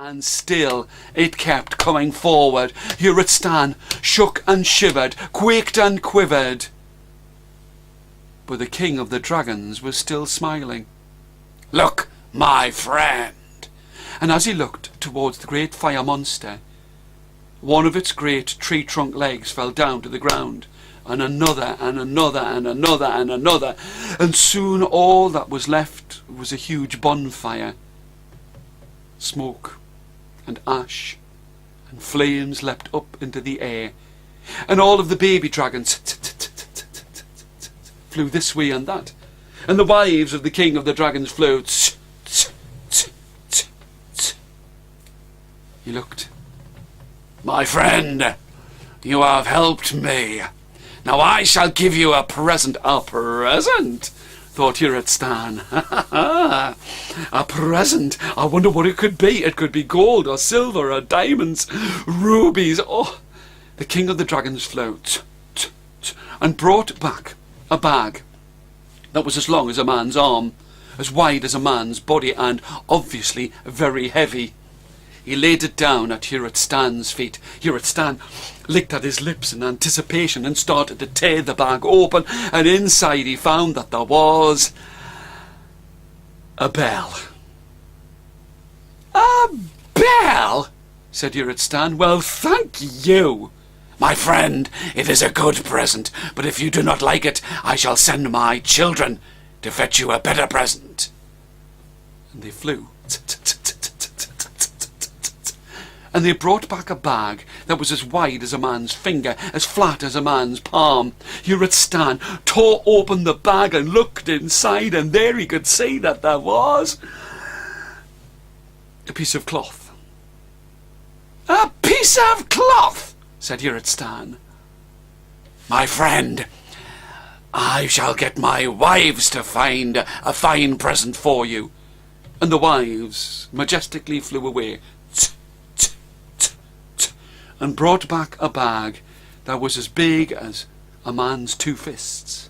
And still it kept coming forward. Here it stan, shook and shivered, quaked and quivered. But the king of the dragons was still smiling. "Look, my friend." And as he looked towards the great fire monster, one of its great tree trunk legs fell down to the ground, and another, and another, and another, and another, and soon all that was left was a huge bonfire. Smoke and ash and flames leapt up into the air, and all of the baby dragons flew this way and that, and the wives of the king of the dragons flew. He looked. "My friend, you have helped me. Now I shall give you a present." "A present?" thought Here It Stan. A present? I wonder what it could be. It could be gold or silver or diamonds, rubies. Oh, the king of the dragons flew and brought back a bag that was as long as a man's arm, as wide as a man's body, and obviously very heavy. He laid it down at Here It Stan's feet. Here It Stan licked at his lips in anticipation and started to tear the bag open, and inside he found that there was a bell. "A bell?" said Here It Stan. "Well, thank you. My friend, it is a good present, but if you do not like it, I shall send my children to fetch you a better present." And they flew. And they brought back a bag that was as wide as a man's finger, as flat as a man's palm. Here It Stan tore open the bag and looked inside, and there he could see that there was a piece of cloth. "A piece of cloth?" said Here It Stan. "My friend, I shall get my wives to find a fine present for you." And the wives majestically flew away and brought back a bag that was as big as a man's two fists.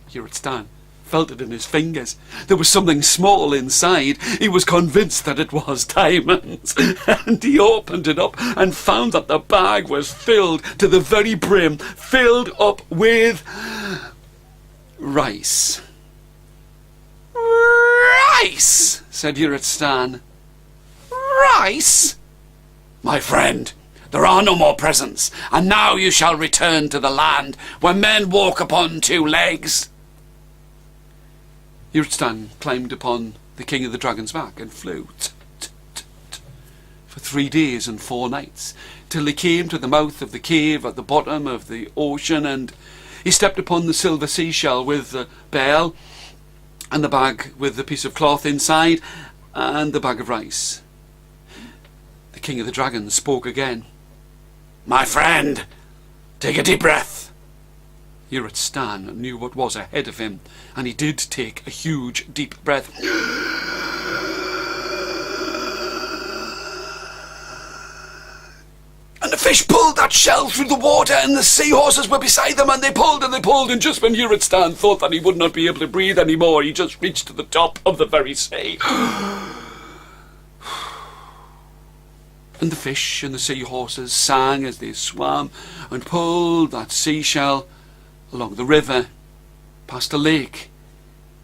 Here It Stan felt it in his fingers. There was something small inside. He was convinced that it was diamonds. And he opened it up and found that the bag was filled to the very brim, filled up with rice. "Rice?" said Here It Stan. "Rice? My friend, there are no more presents, and now you shall return to the land where men walk upon two legs." Here It Stan climbed upon the king of the dragons' back and flew for 3 days and 4 nights, till he came to the mouth of the cave at the bottom of the ocean, and he stepped upon the silver seashell with the bell, and the bag with the piece of cloth inside, and the bag of rice. The king of the dragons spoke again. "My friend, take a deep breath." Here It Stan knew what was ahead of him, and he did take a huge deep breath. And the fish pulled that shell through the water, and the seahorses were beside them, and they pulled, and just when Here It Stan thought that he would not be able to breathe anymore, he just reached to the top of the very sea. And the fish and the seahorses sang as they swam and pulled that seashell along the river, past a lake,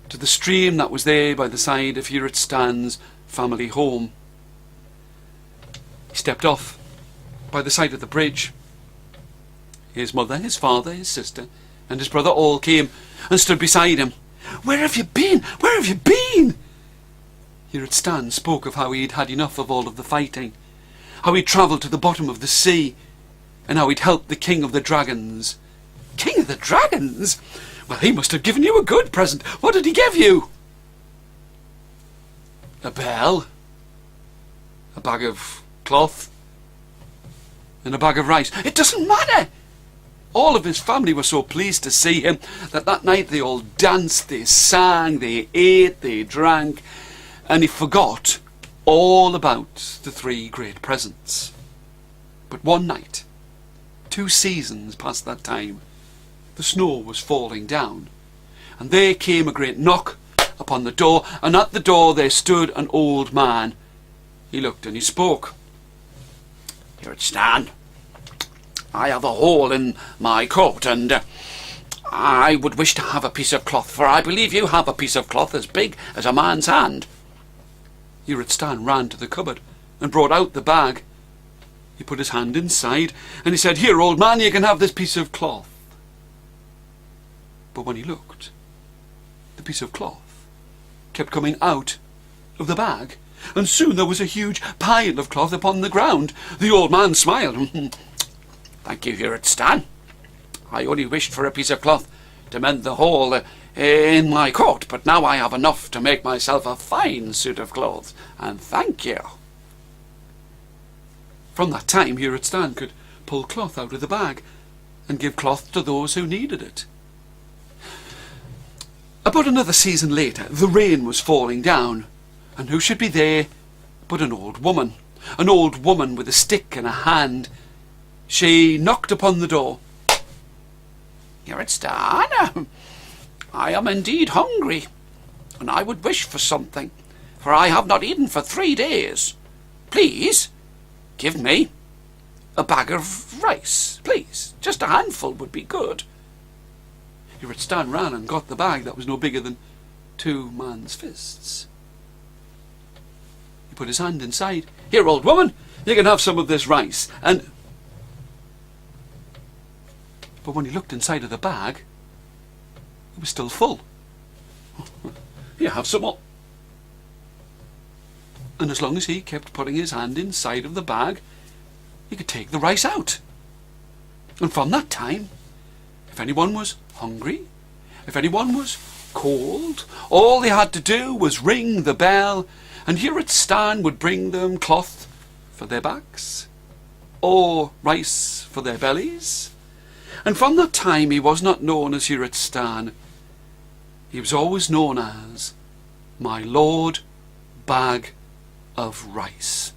to the stream that was there by the side of Here It Stan's family home. He stepped off by the side of the bridge. His mother, his father, his sister, and his brother all came and stood beside him. "Where have you been? Where have you been?" Here It Stan spoke of how he'd had enough of all of the fighting, how he'd travelled to the bottom of the sea, and how he'd helped the king of the dragons. "King of the dragons? Well, he must have given you a good present. What did he give you?" "A bell, a bag of cloth, and a bag of rice." "It doesn't matter." All of his family were so pleased to see him that night they all danced, they sang, they ate, they drank, and he forgot all about the 3 great presents. But one night, 2 seasons past that time, the snow was falling down, and there came a great knock upon the door, and at the door there stood an old man, He looked and he spoke. "Here it stand. I have a hole in my coat, and I would wish to have a piece of cloth, for I believe you have a piece of cloth as big as a man's hand." Here it stand ran to the cupboard and brought out the bag. He put his hand inside and he said, "Here, old man, you can have this piece of cloth." But when he looked, the piece of cloth kept coming out of the bag, and soon there was a huge pile of cloth upon the ground. The old man smiled. "Thank you, here it stand. I only wished for a piece of cloth to mend the hole in my coat, but now I have enough to make myself a fine suit of clothes, and thank you." From that time, Here It Stand could pull cloth out of the bag and give cloth to those who needed it. About another season later, the rain was falling down, and who should be there but an old woman with a stick in her hand. She knocked upon the door. "Here it stand. I am indeed hungry, and I would wish for something, for I have not eaten for 3 days. Please give me a bag of rice, please. Just a handful would be good." Here it stand ran and got the bag that was no bigger than 2 man's fists. He put his hand inside. "Here, old woman, you can have some of this rice." But when he looked inside of the bag, it was still full. "Here, have some more." And as long as he kept putting his hand inside of the bag, he could take the rice out. And from that time, if anyone was hungry, if anyone was cold, all they had to do was ring the bell, and Here It Stand would bring them cloth for their backs, or rice for their bellies. And from that time he was not known as Here It Stand. He was always known as my Lord Bag of Rice.